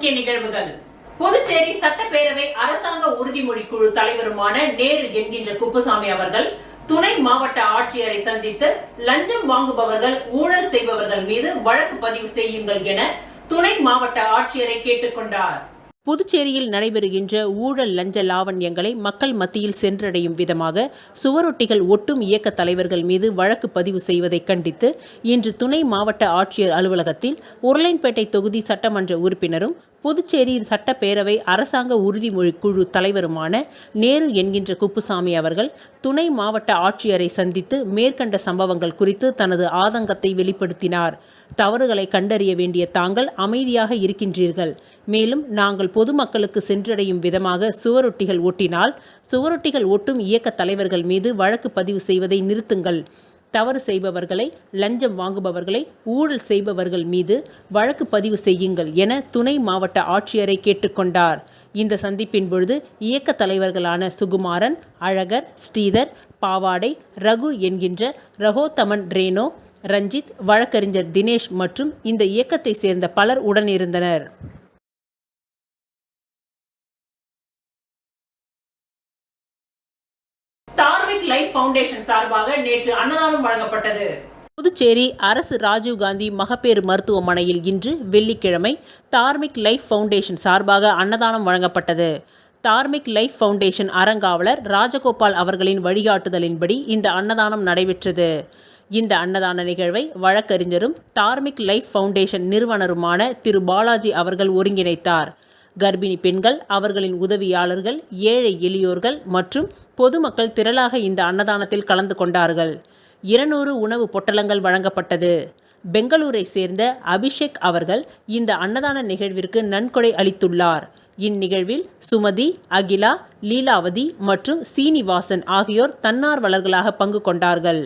முக்கிய நிகழ்வுகள். புதுச்சேரி சட்டப்பேரவை அரசாங்க உறுதிமொழி குழு தலைவருமான நேரு என்கின்ற குப்புசாமி அவர்கள் துணை மாவட்ட ஆட்சியரை சந்தித்து லஞ்சம் வாங்குபவர்கள், ஊழல் செய்பவர்கள் மீது வழக்கு பதிவு செய்யுங்கள் என துணை மாவட்ட ஆட்சியரை கேட்டுக்கொண்டார். புதுச்சேரியில் நடைபெறுகின்ற ஊழல் லஞ்ச லாவண்யங்களை மக்கள் மத்தியில் சென்றடையும் விதமாக சுவரொட்டிகள் ஒட்டும் இயக்க தலைவர்கள் மீது வழக்கு பதிவு செய்வதை கண்டித்து இன்று துணை மாவட்ட ஆட்சியர் அலுவலகத்தில் உருளையன்பேட்டை தொகுதி சட்டமன்ற உறுப்பினரும் புதுச்சேரி சட்டப்பேரவை அரசாங்க உறுதிமொழி குழு தலைவருமான நேரு என்கின்ற குப்புசாமி அவர்கள் துணை மாவட்ட ஆட்சியரை சந்தித்து மேற்கண்ட சம்பவங்கள் குறித்து தனது ஆதங்கத்தை வெளிப்படுத்தினார். தவறுகளை கண்டறிய வேண்டிய தாங்கள் அமைதியாக இருக்கின்றீர்கள். மேலும் நாங்கள் பொதுமக்களுக்கு சென்றடையும் விதமாக சுவரொட்டிகள் ஒட்டினால் சுவரொட்டிகள் ஒட்டும் இயக்க தலைவர்கள் மீது வழக்கு பதிவு செய்வதை நிறுத்துங்கள். தவறு செய்பவர்களை, லஞ்சம் வாங்குபவர்களை, ஊழல் செய்பவர்கள் மீது வழக்கு பதிவு செய்யுங்கள் என துணை மாவட்ட ஆட்சியரை கேட்டுக்கொண்டார். இந்த சந்திப்பின் பொழுது இயக்க தலைவர்களான சுகுமாரன், அழகர், ஸ்ரீதர், பாவாடை, ரகு என்கின்ற ரகோத்தமன், ரேனோ, ரஞ்சித், வழக்கறிஞர் தினேஷ் மற்றும் இந்த இயக்கத்தை சேர்ந்த பலர் உடனிருந்தனர். தார்மிக் லைஃப் ஃபவுண்டேஷன் சார்பாக நேற்று அன்னதானம் வழங்கப்பட்டது. புதுச்சேரி அரசு ராஜீவ்காந்தி மகப்பேறு மருத்துவமனையில் இன்று வெள்ளிக்கிழமை தார்மிக் லைஃப் ஃபவுண்டேஷன் சார்பாக அன்னதானம் வழங்கப்பட்டது. தார்மிக் லைஃப் ஃபவுண்டேஷன் அறங்காவலர் ராஜகோபால் அவர்களின் வழிகாட்டுதலின்படி இந்த அன்னதானம் நடைபெற்றது. இந்த அன்னதான நிகழ்வை வழக்கறிஞரும் தார்மிக் லைஃப் ஃபவுண்டேஷன் நிறுவனருமான திரு பாலாஜி அவர்கள் ஒருங்கிணைத்தார். கர்ப்பிணி பெண்கள், அவர்களின் உதவியாளர்கள், ஏழை எளியோர்கள் மற்றும் பொதுமக்கள் திரளாக இந்த அன்னதானத்தில் கலந்து கொண்டார்கள். 200 உணவு பொட்டலங்கள் வழங்கப்பட்டது. பெங்களூரை சேர்ந்த அபிஷேக் அவர்கள் இந்த அன்னதான நிகழ்விற்கு நன்கொடை அளித்துள்ளார். இந்நிகழ்வில் சுமதி, அகிலா, லீலாவதி மற்றும் சீனிவாசன் ஆகியோர் தன்னார்வலர்களாக பங்கு கொண்டார்கள்.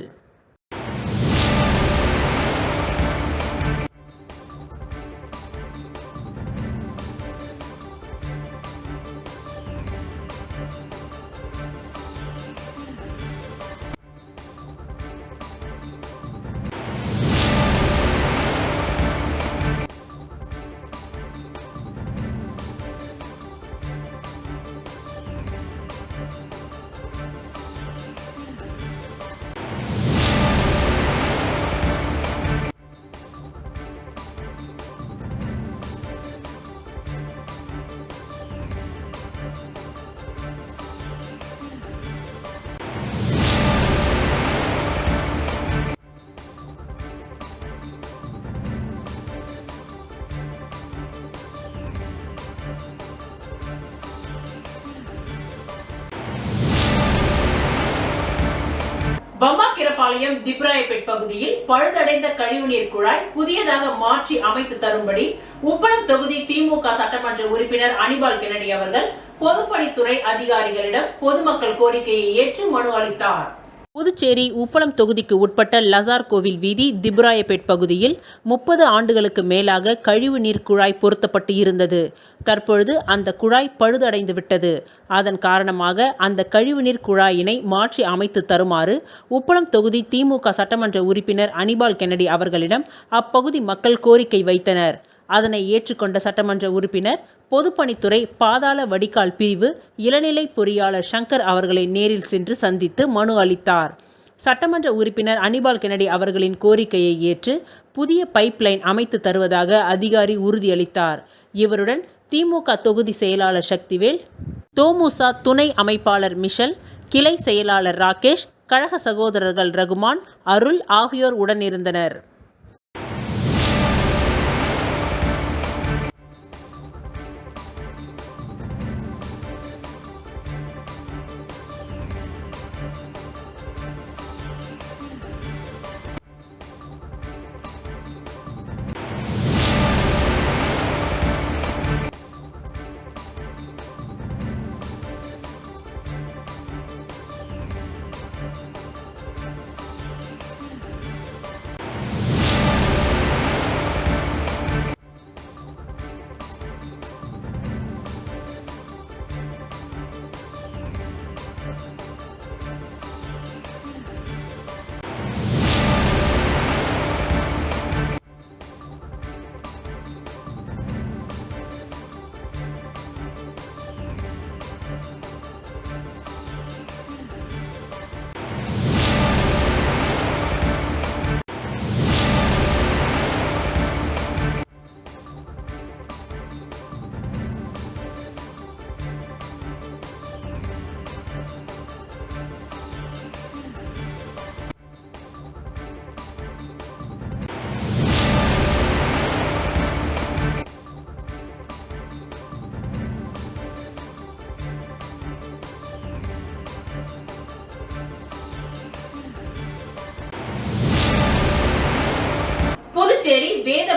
வம்மாக்கிரபாளையம் திப்ராயப்பேட் பகுதியில் பழுதடைந்த கழிவுநீர் குழாய் புதியதாக மாற்றி அமைத்து தரும்படி உப்பளம் தொகுதி திமுக சட்டமன்ற உறுப்பினர் அனிபால் கென்னடி அவர்கள் பொதுப்பணித்துறை அதிகாரிகளிடம் பொதுமக்கள் கோரிக்கையை ஏற்று மனு அளித்தார். புதுச்சேரி உப்பளம் தொகுதிக்கு உட்பட்ட லசார் கோவில் வீதி திப்ராயப்பேட் பகுதியில் 30 ஆண்டுகளுக்கு மேலாக கழிவு நீர் குழாய் பொருத்தப்பட்டு இருந்தது. தற்பொழுது அந்த குழாய் பழுதடைந்து விட்டது. அதன் காரணமாக அந்த கழிவுநீர் குழாயினை மாற்றி அமைத்து தருமாறு உப்பளம் தொகுதி திமுக சட்டமன்ற உறுப்பினர் அனிபால் கென்னடி அவர்களிடம் அப்பகுதி மக்கள் கோரிக்கை வைத்தனர். அதனை ஏற்றுக்கொண்ட சட்டமன்ற உறுப்பினர் பொதுப்பணித்துறை பாதாள வடிகால் பிரிவு இளநிலை பொறியாளர் சங்கர் அவர்களை நேரில் சென்று சந்தித்து மனு அளித்தார். சட்டமன்ற உறுப்பினர் அனிபால் கென்னடி அவர்களின் கோரிக்கையை ஏற்று புதிய பைப்லைன் அமைத்து தருவதாக அதிகாரி உறுதியளித்தார். இவருடன் திமுக தொகுதி செயலாளர் சக்திவேல், தோமுசா துணை அமைப்பாளர் மிஷல், கிளை செயலாளர் ராகேஷ், கழக சகோதரர்கள் ரகுமான், அருள் ஆகியோர் உடனிருந்தனர்.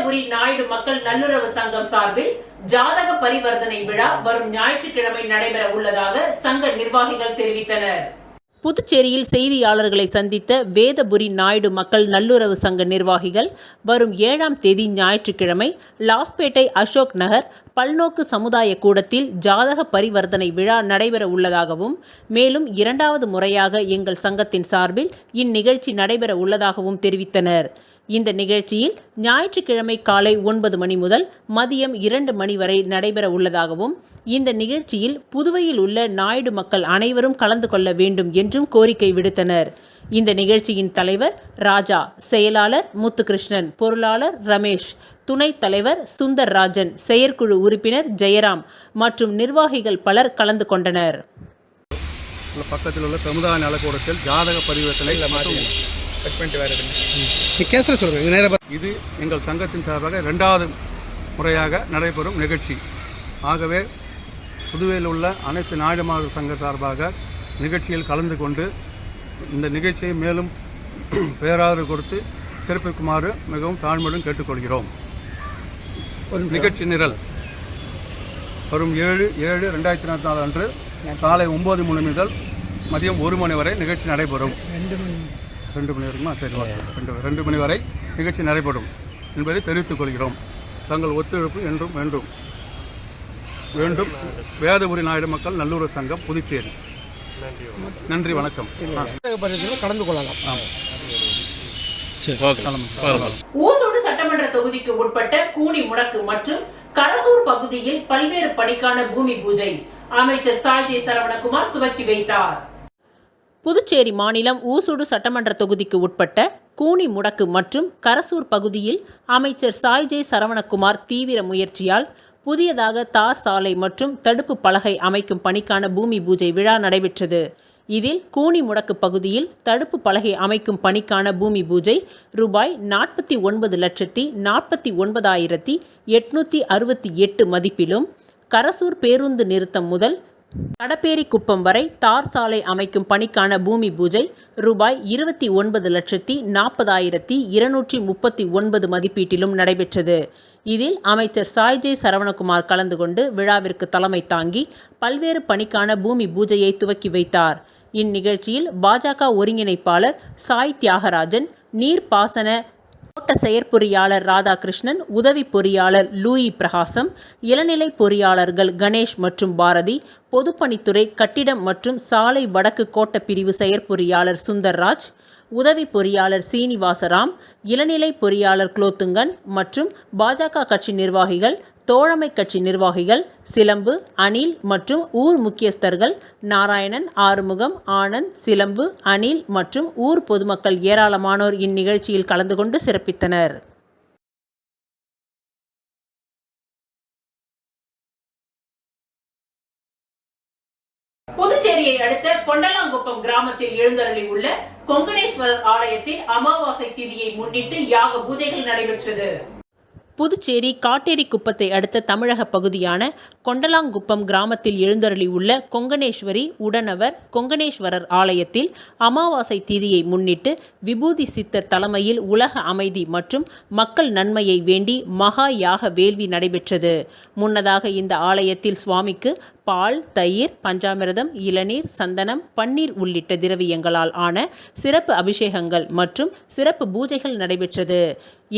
வேதபுரி நாயுடு மக்கள் நல்லுறவு சங்கம் சார்பில் ஜாதக பரிவர்த்தனை விழா வரும் ஞாயிற்றுக்கிழமை நடைபெற உள்ளதாக சங்க நிர்வாகிகள் தெரிவித்தனர். புதுச்சேரியில் செய்தியாளர்களை சந்தித்த வேதபுரி நாயுடு மக்கள் நல்லுறவு சங்க நிர்வாகிகள் வரும் 7ஆம் தேதி ஞாயிற்றுக்கிழமை லாஸ்பேட்டை அசோக் நகர் பல்நோக்கு சமுதாய கூடத்தில் ஜாதக பரிவர்த்தனை விழா நடைபெற உள்ளதாகவும் மேலும் 2வது முறையாக எங்கள் சங்கத்தின் சார்பில் இந்நிகழ்ச்சி நடைபெற உள்ளதாகவும் தெரிவித்தனர். இந்த நிகழ்ச்சியில் ஞாயிற்றுக்கிழமை காலை 9 மணி முதல் மதியம் 2 மணி வரை நடைபெற உள்ளதாகவும் இந்த நிகழ்ச்சியில் புதுவையில் உள்ள நாயுடு மக்கள் அனைவரும் கலந்து கொள்ள வேண்டும் என்றும் கோரிக்கை விடுத்தனர். இந்த நிகழ்ச்சியின் தலைவர் ராஜா, செயலாளர் முத்துகிருஷ்ணன், பொருளாளர் ரமேஷ், துணைத் தலைவர் சுந்தர் ராஜன், செயற்குழு உறுப்பினர் ஜெயராம் மற்றும் நிர்வாகிகள் பலர் கலந்து கொண்டனர். பக்கத்தில் உள்ள சமுதாய நலக்கூடத்தில் ஜாதக பரிவர்த்தனை இது எங்கள் சங்கத்தின் சார்பாக 2வது முறையாக நடைபெறும் நிகழ்ச்சி. ஆகவே புதுவையில் உள்ள அனைத்து நாயுடு மக்கள் சங்க சார்பாக நிகழ்ச்சியில் கலந்து கொண்டு இந்த நிகழ்ச்சியை மேலும் பேராதரவு கொடுத்து சிறப்பிக்குமாறு மிகவும் தாழ்மையுடன் கேட்டுக்கொள்கிறோம். நிகழ்ச்சி நிரல் வரும் 7/7/2024 அன்று காலை 9 மணி முதல் மதியம் 1 மணி வரை நிகழ்ச்சி நடைபெறும். 2 மணி வரைக்குமா? சரி, 2 மணி வரை நிகழ்ச்சி நடைபெறும் என்பதை தெரிவித்துக் கொள்கிறோம். தங்கள் ஒத்துழைப்பு என்றும் வேண்டும். வேதபுரி நாயுடு மக்கள் நல்லுறவு சங்கம், புதுச்சேரி. நன்றி, வணக்கம். கலந்து கொள்ளலாம். ஊசூடு சட்டமன்ற தொகுதிக்கு உட்பட்ட கூனி முடக்கு மற்றும் கரசூர் பகுதியில் பல்வேறு பணிக்கான பூமி பூஜை அமைச்சர் சாய்ஜே சரவணகுமார் துவக்கி வைத்தார். புதுச்சேரி மாநிலம் ஊசூடு சட்டமன்ற தொகுதிக்கு உட்பட்ட கூனி முடக்கு மற்றும் கரசூர் பகுதியில் அமைச்சர் சாய்ஜே சரவணகுமார் தீவிர முயற்சியால் புதியதாக தார் சாலை மற்றும் தடுப்பு பலகை அமைக்கும் பணிக்கான பூமி பூஜை விழா நடைபெற்றது. இதில் கூனி முடக்கு பகுதியில் தடுப்பு பலகை அமைக்கும் பணிக்கான பூமி பூஜை ரூபாய் 49,49,868 மதிப்பிலும், கரசூர் பேருந்து நிறுத்தம் முதல் கடப்பேரி குப்பம் வரை தார் சாலை அமைக்கும் பணிக்கான பூமி பூஜை ரூபாய் 29,40,239 மதிப்பீட்டிலும் நடைபெற்றது. இதில் அமைச்சர் சாய்ஜே சரவணகுமார் கலந்து கொண்டு விழாவிற்கு தலைமை தாங்கி பல்வேறு பணிக்கான பூமி பூஜையை துவக்கி வைத்தார். இந்நிகழ்ச்சியில் பாஜக ஒருங்கிணைப்பாளர் சாய் தியாகராஜன், நீர்ப்பாசன தோட்ட செயற்பொறியாளர் ராதாகிருஷ்ணன், உதவி பொறியாளர் லூயி பிரகாசம், இளநிலை பொறியாளர்கள் கணேஷ் மற்றும் பாரதி, பொதுப்பணித்துறை கட்டிடம் மற்றும் சாலை வடக்கு கோட்ட பிரிவு செயற்பொறியாளர் சுந்தர்ராஜ், உதவி பொறியாளர் சீனிவாசராம், இளநிலை பொறியாளர் குலோத்துங்கன் மற்றும் பாஜக கட்சி நிர்வாகிகள், தோழமை கட்சி நிர்வாகிகள் சிலம்பு, அனில் மற்றும் ஊர் முக்கியஸ்தர்கள் நாராயணன், ஆறுமுகம், ஆனந்த், சிலம்பு, அனில் மற்றும் ஊர் பொதுமக்கள் ஏராளமானோர் இந்நிகழ்ச்சியில் கலந்து கொண்டு சிறப்பித்தனர். புதுச்சேரியை அடுத்த கொண்டலாங்குப்பம் கிராமத்தில் எழுந்தருளி உள்ள கொங்கணேஸ்வரர் ஆலயத்தில் அமாவாசை திதியை முன்னிட்டு யாக பூஜைகள் நடைபெற்றது. புதுச்சேரி காட்டேரிக்குப்பத்தை அடுத்த தமிழக பகுதியான கொண்டலாங்குப்பம் கிராமத்தில் எழுந்தருளி உள்ள கொங்கணேஸ்வரி உடனவர் கொங்கணேஸ்வரர் ஆலயத்தில் அமாவாசை திதியை முன்னிட்டு விபூதி சித்தர் தலைமையில் உலக அமைதி மற்றும் மக்கள் நன்மையை வேண்டி மகா யாக வேள்வி நடைபெற்றது. முன்னதாக இந்த ஆலயத்தில் சுவாமிக்கு பால், தயிர், பஞ்சாமிர்தம், இளநீர், சந்தனம், பன்னீர் உள்ளிட்ட திரவியங்களால் ஆன சிறப்பு அபிஷேகங்கள் மற்றும் சிறப்பு பூஜைகள் நடைபெற்றது.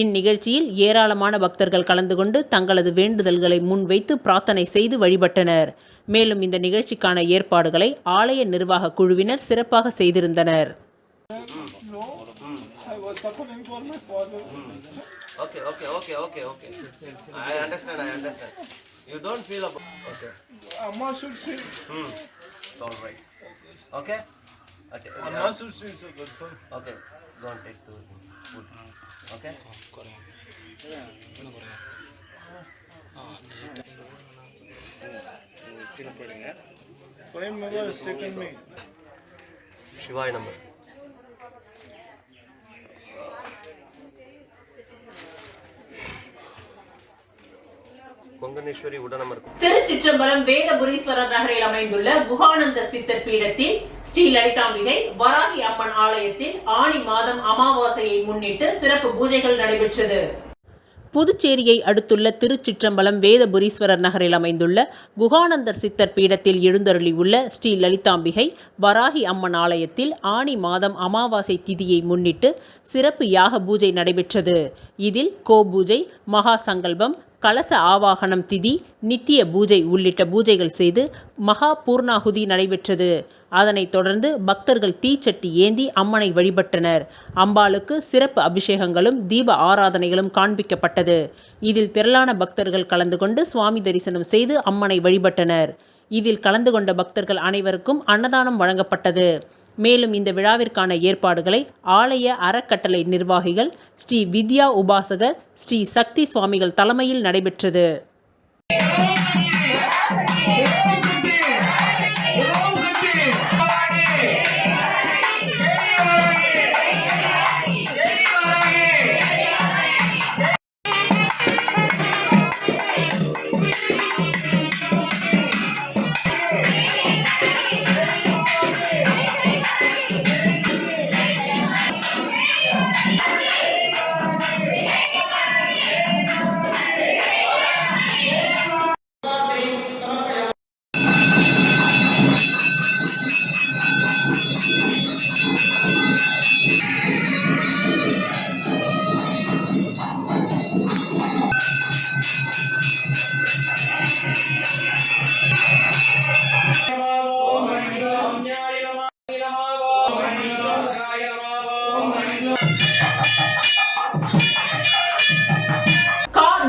இந்நிகழ்ச்சியில் ஏராளமான பக்தர்கள் கலந்து கொண்டு தங்களது வேண்டுதல்களை முன்வைத்து பிரார்த்தனை செய்து வழிபட்டனர். மேலும் இந்த நிகழ்ச்சிக்கான ஏற்பாடுகளை ஆலய நிர்வாக குழுவினர் சிறப்பாக செய்திருந்தனர். You don't feel about okay. Amma should see. It's all right. Okay. Okay. Amma should see so good. Okay. Don't take too food. Okay. Prime member is taking me. Shivaya number. திருச்சிற்றம்பலம் வேதபுரீஸ்வரர் நகரில் அமைந்துள்ள குகானந்த சித்தர் பீடத்தில் ஸ்ரீ லலிதாம்பிகை வராகி அம்மன் ஆலயத்தில் ஆனி மாதம் அமாவாசையை முன்னிட்டு சிறப்பு பூஜைகள் நடைபெற்றது. புதுச்சேரியை அடுத்துள்ள திருச்சிற்றம்பலம் வேதபுரீஸ்வரர் நகரில் அமைந்துள்ள குகானந்தர் சித்தர் பீடத்தில் எழுந்தருளியுள்ள ஸ்ரீ லலிதாம்பிகை வராகி அம்மன் ஆலயத்தில் ஆனி மாதம் அமாவாசை திதியை முன்னிட்டு சிறப்பு யாக பூஜை நடைபெற்றது. இதில் கோபூஜை, மகா சங்கல்பம், கலச ஆவாகனம் திதி, நித்திய பூஜை உள்ளிட்ட பூஜைகள் செய்து மகா பூர்ணாகுதி நடைபெற்றது. அதனைத் தொடர்ந்து பக்தர்கள் தீச்சட்டி ஏந்தி அம்மனை வழிபட்டனர். அம்பாளுக்கு சிறப்பு அபிஷேகங்களும் தீப ஆராதனைகளும் காண்பிக்கப்பட்டது. இதில் திரளான பக்தர்கள் கலந்து கொண்டு சுவாமி தரிசனம் செய்து அம்மனை வழிபட்டனர். இதில் கலந்து கொண்ட பக்தர்கள் அனைவருக்கும் அன்னதானம் வழங்கப்பட்டது. மேலும் இந்த விழாவிற்கான ஏற்பாடுகளை ஆலய அறக்கட்டளை நிர்வாகிகள் ஸ்ரீ வித்யா உபாசகர் ஸ்ரீ சக்தி சுவாமிகள் தலைமையில் நடைபெற்றது.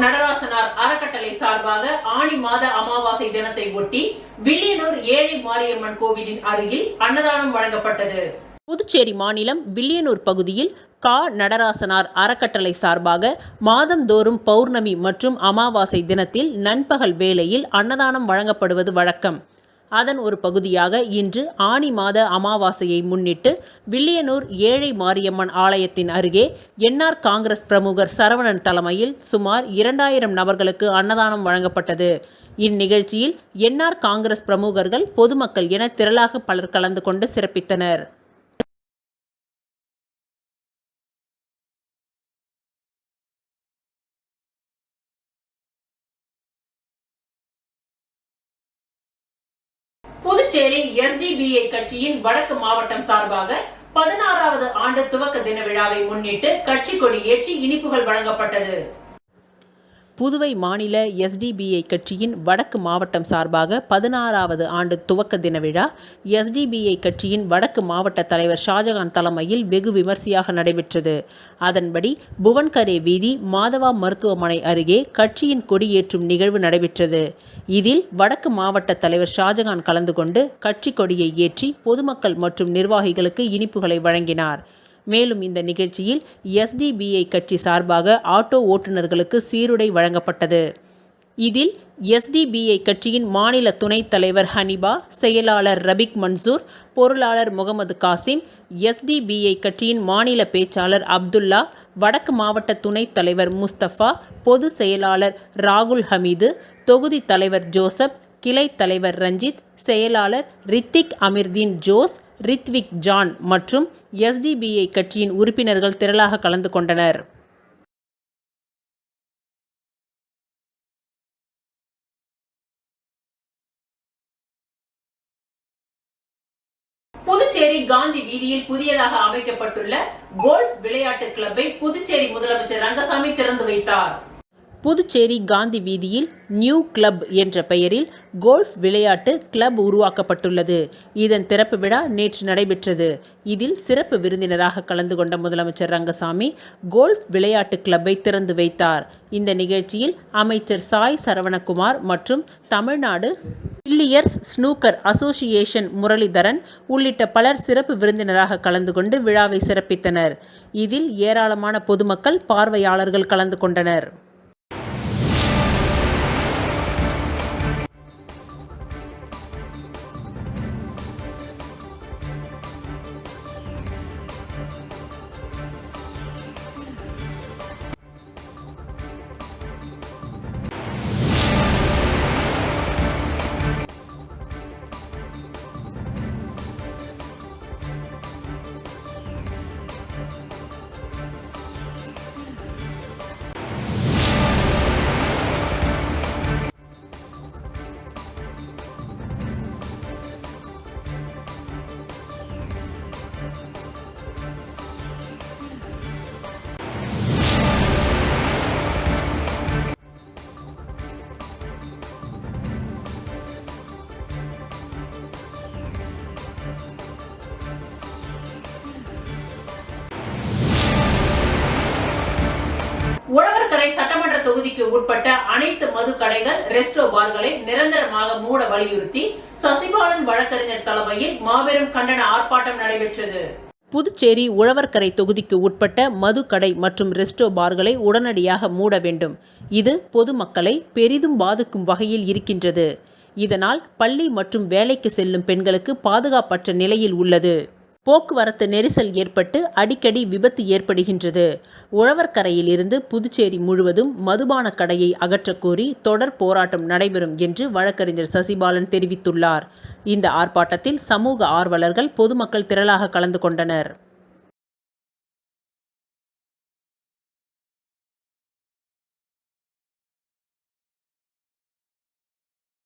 நடராசனார் அறக்கட்டளை சார்பாக ஆனி மாத அமாவாசை தினத்தை ஒட்டி வில்லியனூர் ஏழை மாரியம்மன் கோவிலின் அருகில் அன்னதானம் வழங்கப்பட்டது. புதுச்சேரி மாநிலம் வில்லியனூர் பகுதியில் நடராசனார் அறக்கட்டளை சார்பாக மாதந்தோறும் பௌர்ணமி மற்றும் அமாவாசை தினத்தில் நண்பகல் வேளையில் அன்னதானம் வழங்கப்படுவது வழக்கம். அதன் ஒரு பகுதியாக இன்று ஆனி மாத அமாவாசையை முன்னிட்டு வில்லியனூர் ஏழை மாரியம்மன் ஆலயத்தின் அருகே என்ஆர் காங்கிரஸ் பிரமுகர் சரவணன் தலைமையில் சுமார் 2000 நபர்களுக்கு அன்னதானம் வழங்கப்பட்டது. இந்நிகழ்ச்சியில் என்ஆர் காங்கிரஸ் பிரமுகர்கள், பொதுமக்கள் என திரளாக பலர் கலந்து கொண்டு சிறப்பித்தனர். புதுச்சேரி SDBI கட்சியின் வடக்கு மாவட்டம் சார்பாக 16வது ஆண்டு துவக்க தின விழாவை முன்னிட்டு கட்சி கொடி ஏற்றி இனிப்புகள் வழங்கப்பட்டது. புதுவை மாநில SDBI கட்சியின் வடக்கு மாவட்டம் சார்பாக 16வது ஆண்டு துவக்க தின விழா SDBI கட்சியின் வடக்கு மாவட்ட தலைவர் ஷாஜகான் தலைமையில் வெகு விமர்சையாக நடைபெற்றது. அதன்படி புவன்கரே வீதி மாதவா மருத்துவமனை அருகே கட்சியின் கொடியேற்றும் நிகழ்வு நடைபெற்றது. இதில் வடக்கு மாவட்ட தலைவர் ஷாஜகான் கலந்து கொண்டு கட்சி கொடியை ஏற்றி பொதுமக்கள் மற்றும் நிர்வாகிகளுக்கு இனிப்புகளை வழங்கினார். மேலும் இந்த நிகழ்ச்சியில் SDBI கட்சி சார்பாக ஆட்டோ ஓட்டுநர்களுக்கு சீருடை வழங்கப்பட்டது. இதில் SDBI கட்சியின் மாநில துணைத் தலைவர் ஹனிபா, செயலாளர் ரபிக் மன்சூர், பொருளாளர் முகமது காசிம், SDBI கட்சியின் மாநில பேச்சாளர் அப்துல்லா, வடக்கு மாவட்ட துணைத் தலைவர் முஸ்தபா, பொது செயலாளர் ராகுல் ஹமீது, தொகுதி தலைவர் ஜோசப், கிளை தலைவர் ரஞ்சித், செயலாளர் ரித்திக் அமிர்தீன் ஜோஸ், ரித்விக் ஜான் மற்றும் SDBI கட்சியின் உறுப்பினர்கள் திரளாக கலந்து கொண்டனர். புதுச்சேரி காந்தி வீதியில் புதியதாக அமைக்கப்பட்டுள்ள கோல்ஃப் விளையாட்டு கிளப்பை புதுச்சேரி முதலமைச்சர் ரங்கசாமி திறந்து வைத்தார். புதுச்சேரி காந்தி வீதியில் நியூ கிளப் என்ற பெயரில் கோல்ஃப் விளையாட்டு கிளப் உருவாக்கப்பட்டுள்ளது. இதன் திறப்பு விழா நேற்று நடைபெற்றது. இதில் சிறப்பு விருந்தினராக கலந்து கொண்ட முதலமைச்சர் ரங்கசாமி கோல்ஃப் விளையாட்டு கிளப்பை திறந்து வைத்தார். இந்த நிகழ்ச்சியில் அமைச்சர் சாய் சரவணகுமார் மற்றும் Tamil Nadu billiards snooker association Muralidharan உள்ளிட்ட பலர் சிறப்பு விருந்தினராக கலந்து கொண்டு விழாவை சிறப்பித்தனர். இதில் ஏராளமான பொதுமக்கள், பார்வையாளர்கள் கலந்து கொண்டனர். தொகுதிக்கு உட்பட்ட அனைத்து மது கடைகள், ரெஸ்டோ பார்களை நிரந்தரமாக மூட வலியுறுத்தி சசிபாலன் வழக்கறிஞர் தலைமையில் மாபெரும் கண்டன ஆர்ப்பாட்டம் நடைபெற்றது. புதுச்சேரி உழவர்கரை தொகுதிக்கு உட்பட்ட மதுக்கடை மற்றும் ரெஸ்டோ பார்களை உடனடியாக மூட வேண்டும். இது பொதுமக்களை பெரிதும் பாதிக்கும் வகையில் இருக்கின்றது. இதனால் பள்ளி மற்றும் வேலைக்கு செல்லும் பெண்களுக்கு பாதுகாப்பற்ற நிலையில் உள்ளது. போக்குவரத்து நெரிசல் ஏற்பட்டு அடிக்கடி விபத்து ஏற்படுகின்றது. உழவர்கரையில் இருந்து புதுச்சேரி முழுவதும் மதுபான கடையை அகற்றக்கோரி தொடர் போராட்டம் நடைபெறும் என்று வழக்கறிஞர் சசிபாலன் தெரிவித்துள்ளார். இந்த ஆர்ப்பாட்டத்தில் சமூக ஆர்வலர்கள், பொதுமக்கள் திரளாக கலந்து கொண்டனர்.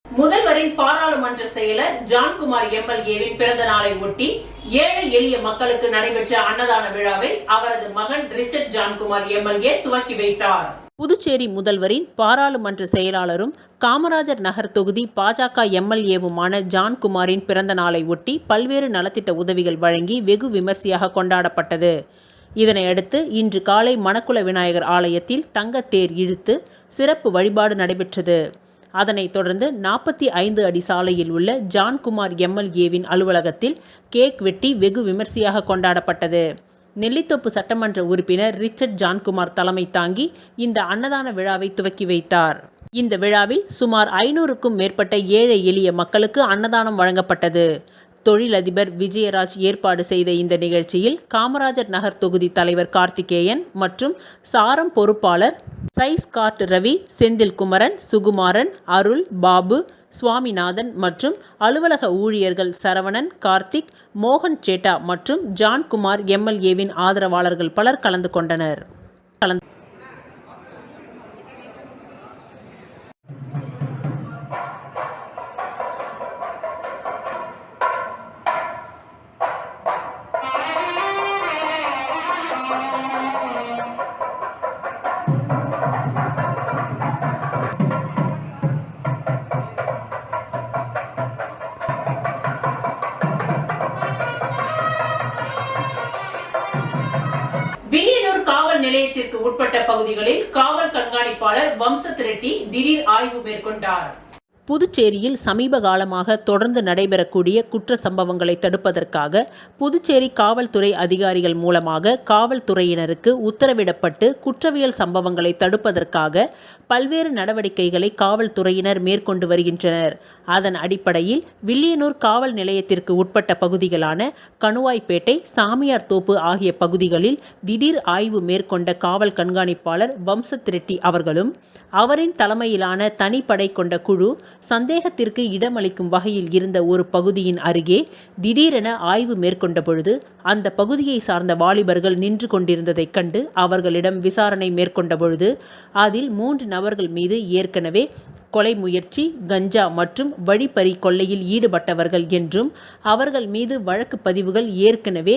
முதல்வரின் பாராளுமன்ற செயலர் ஜான்குமார் எம்எல்ஏவின் பிறந்த நாளை ஒட்டி ஏழை எளிய மக்களுக்கு நடைபெற்ற அன்னதான விழாவை அவரது மகன் ரிச்சர்ட் ஜான்குமார் எம்எல்ஏ துவக்கி வைத்தார். புதுச்சேரி முதல்வரின் பாராளுமன்ற செயலாளரும் காமராஜர் நகர் தொகுதி பாஜக எம்எல்ஏவுமான ஜான்குமாரின் பிறந்த நாளை ஒட்டி பல்வேறு நலத்திட்ட உதவிகள் வழங்கி வெகு விமர்சையாக கொண்டாடப்பட்டது. இதனையடுத்து இன்று காலை மணக்குள விநாயகர் ஆலயத்தில் தங்கத்தேர் இழுத்து சிறப்பு வழிபாடு நடைபெற்றது. அதனைத் தொடர்ந்து 45 அடி சாலையில் உள்ள ஜான்குமார் எம்எல்ஏவின் அலுவலகத்தில் கேக் வெட்டி வெகு விமர்சையாக கொண்டாடப்பட்டது. நெல்லித்தோப்பு சட்டமன்ற உறுப்பினர் ரிச்சர்ட் ஜான்குமார் தலைமை தாங்கி இந்த அன்னதான விழாவை துவக்கி வைத்தார். இந்த விழாவில் சுமார் 500க்கும் மேற்பட்ட ஏழை எளிய மக்களுக்கு அன்னதானம் வழங்கப்பட்டது. தொழிலதிபர் விஜயராஜ் ஏற்பாடு செய்த இந்த நிகழ்ச்சியில் காமராஜர் நகர் தொகுதி தலைவர் கார்த்திகேயன் மற்றும் சாரம் பொறுப்பாளர் சைஸ்கார்ட் ரவி, செந்தில் குமரன், சுகுமாரன், அருள், பாபு, சுவாமிநாதன் மற்றும் அலுவலக ஊழியர்கள் சரவணன், கார்த்திக், மோகன் சேட்டா மற்றும் ஜான்குமார் எம்எல்ஏவின் ஆதரவாளர்கள் பலர் கலந்து கொண்டனர். வில்லியனூர் காவல் நிலையத்திற்கு உட்பட்ட பகுதிகளில் காவல் கண்காணிப்பாளர் வம்சத் ரெட்டி திடீர் ஆய்வு மேற்கொண்டார். புதுச்சேரியில் சமீப காலமாக தொடர்ந்து நடைபெறக்கூடிய குற்ற சம்பவங்களை தடுப்பதற்காக புதுச்சேரி காவல்துறை அதிகாரிகள் மூலமாக காவல்துறையினருக்கு உத்தரவிடப்பட்டு குற்றவியல் சம்பவங்களை தடுப்பதற்காக பல்வேறு நடவடிக்கைகளை காவல்துறையினர் மேற்கொண்டு வருகின்றனர். அதன் அடிப்படையில் வில்லியனூர் காவல் நிலையத்திற்கு உட்பட்ட பகுதிகளான கணுவாய்பேட்டை, சாமியார் தோப்பு ஆகிய பகுதிகளில் திடீர் ஆய்வு மேற்கொண்ட காவல் கண்காணிப்பாளர் வம்சத் ரெட்டி அவர்களும் அவரின் தலைமையிலான தனிப்படை கொண்ட குழு சந்தேகத்திற்கு இடமளிக்கும் வகையில் இருந்த ஒரு பகுதியின் அருகே திடீரென ஆய்வு மேற்கொண்ட பொழுது அந்த பகுதியை சார்ந்த வாலிபர்கள் நின்று கொண்டிருந்ததைக் கண்டு அவர்களிடம் விசாரணை மேற்கொண்ட பொழுது அதில் 3 நபர்கள் மீது ஏற்கனவே கொலை முயற்சி, கஞ்சா மற்றும் வழிப்பறி கொள்ளையில் ஈடுபட்டவர்கள் என்றும் அவர்கள் மீது வழக்கு பதிவுகள் ஏற்கனவே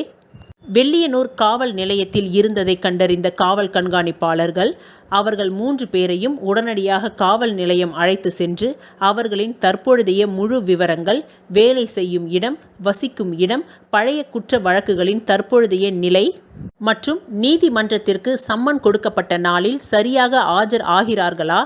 வில்லியனூர் காவல் நிலையத்தில் இருந்ததை கண்டறிந்த காவல் கண்காணிப்பாளர்கள் அவர்கள் 3 பேரையும் உடனடியாக காவல் நிலையம் அழைத்து சென்று அவர்களின் தற்பொழுதைய முழு விவரங்கள், வேலை செய்யும் இடம், வசிக்கும் இடம், பழைய குற்ற வழக்குகளின் தற்பொழுதைய நிலை மற்றும் நீதிமன்றத்திற்கு சம்மன் கொடுக்கப்பட்ட நாளில் சரியாக ஆஜர் ஆகிறார்களா,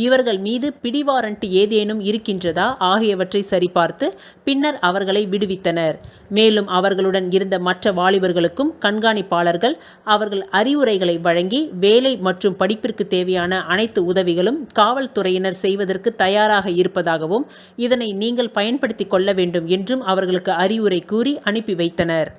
இவர்கள் மீது பிடிவாரண்ட் ஏதேனும் இருக்கின்றதா ஆகியவற்றை சரிபார்த்து பின்னர் அவர்களை விடுவித்தனர். மேலும் அவர்களுடன் இருந்த மற்ற வாலிபர்களுக்கும் கண்காணிப்பாளர்கள் அவர்கள் அறிவுரைகளை வழங்கி வேலை மற்றும் படிப்பிற்கு தேவையான அனைத்து உதவிகளும் காவல்துறையினர் செய்வதற்கு தயாராக இருப்பதாகவும் இதனை நீங்கள் பயன்படுத்திக் கொள்ள வேண்டும் என்றும் அவர்களுக்கு அறிவுரை கூறி அனுப்பி வைத்தனர்.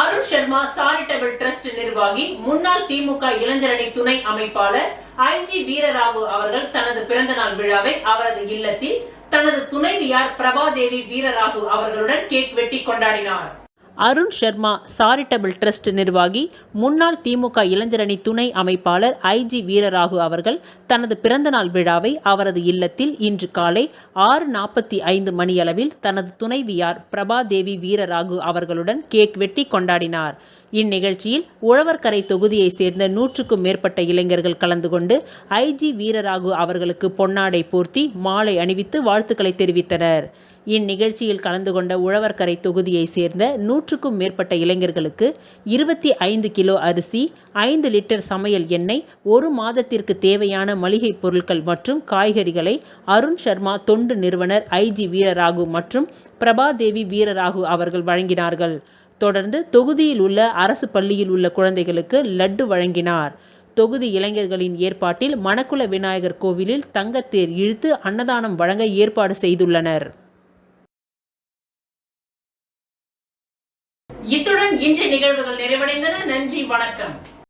அருண் சர்மா சாரிட்டபிள் டிரஸ்ட் நிர்வாகி, முன்னாள் திமுக இளைஞரணி துணை அமைப்பாளர் ஐஜி வீரராகு அவர்கள் தனது பிறந்தநாள் விழாவை அவரது இல்லத்தில் தனது துணைவியார் பிரபாதேவி வீரராகு அவர்களுடன் கேக் வெட்டி கொண்டாடினார். அருண் சர்மா சாரிட்டபிள் டிரஸ்ட் நிர்வாகி, முன்னாள் திமுக இளைஞரணி துணை அமைப்பாளர் ஐஜி வீரராகு அவர்கள் தனது பிறந்தநாள் விழாவை அவரது இல்லத்தில் இன்று காலை 6:45 மணியளவில் தனது துணைவியார் பிரபாதேவி வீரராகு அவர்களுடன் கேக் வெட்டி கொண்டாடினார். இந்நிகழ்ச்சியில் உழவர்கரை தொகுதியை சேர்ந்த 100க்கும் மேற்பட்ட இளைஞர்கள் கலந்து கொண்டு ஐஜி வீரராகு அவர்களுக்கு பொன்னாடை போர்த்தி மாலை அணிவித்து வாழ்த்துக்களை தெரிவித்தனர். இந்நிகழ்ச்சியில் கலந்து கொண்ட உழவர்கரை தொகுதியை சேர்ந்த 100க்கும் மேற்பட்ட இளைஞர்களுக்கு 25 கிலோ அரிசி, 5 லிட்டர் சமையல் எண்ணெய், 1 மாதத்திற்கு தேவையான மளிகை பொருட்கள் மற்றும் காய்கறிகளை அருண் சர்மா தொண்டு நிறுவனர் ஐஜி வீரராகு மற்றும் பிரபாதேவி வீரராகு அவர்கள் வழங்கினார்கள். தொடர்ந்து தொகுதியில் உள்ள அரசு பள்ளியில் உள்ள குழந்தைகளுக்கு லட்டு வழங்கினார். தொகுதி இளைஞர்களின் ஏற்பாட்டில் மணக்குள விநாயகர் கோவிலில் தங்கத்தேர் இழுத்து அன்னதானம் வழங்க ஏற்பாடு செய்துள்ளனர். இத்துடன் இன்றைய நிகழ்வுகள் நிறைவடைந்தன. நன்றி, வணக்கம்.